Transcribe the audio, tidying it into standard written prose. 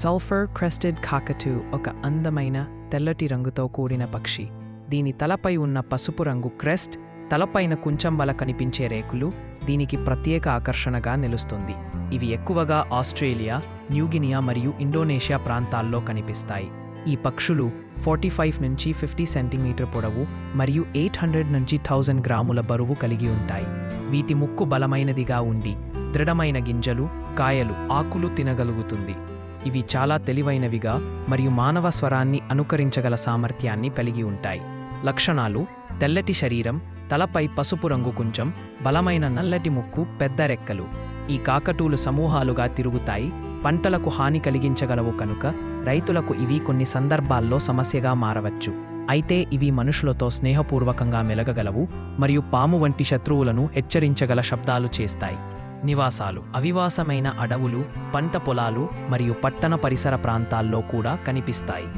Sulphur crested కాకటూ ఒక అందమైన తెల్లటి రంగుతో కూడిన పక్షి. దీని తలపై ఉన్న పసుపు రంగు క్రెస్ట్, తలపైన కుంచంబల కనిపించే రేకులు దీనికి ప్రత్యేక ఆకర్షణగా నిలుస్తుంది. ఇవి ఎక్కువగా ఆస్ట్రేలియా, న్యూగినియా మరియు ఇండోనేషియా ప్రాంతాల్లో కనిపిస్తాయి. ఈ పక్షులు 45 నుంచి 50 సెంటీమీటర్ పొడవు మరియు 800 నుంచి 1000 గ్రాముల బరువు కలిగి ఉంటాయి. వీటి ముక్కు బలమైనదిగా ఉండి దృఢమైన గింజలు, కాయలు, ఆకులు తినగలుగుతుంది. ఇవి చాలా తెలివైనవిగా మరియు మానవ స్వరాన్ని అనుకరించగల సామర్థ్యాన్ని కలిగి ఉంటాయి. లక్షణాలు: తెల్లటి శరీరం, తలపై పసుపు రంగు కుంచం, బలమైన నల్లటి ముక్కు, పెద్ద రెక్కలు. ఈ కాకటూలు సమూహాలుగా తిరుగుతాయి, పంటలకు హాని కలిగించగలవు కనుక రైతులకు ఇవి కొన్ని సందర్భాల్లో సమస్యగా మారవచ్చు. అయితే ఇవి మనుషులతో స్నేహపూర్వకంగా మెలగగలవు మరియు పాము వంటి శత్రువులను హెచ్చరించగల శబ్దాలు చేస్తాయి. నివాసాలు: అవివాసమైన అడవులు, పంట పొలాలు మరియు పట్టణ పరిసర ప్రాంతాల్లో కూడా కనిపిస్తాయి.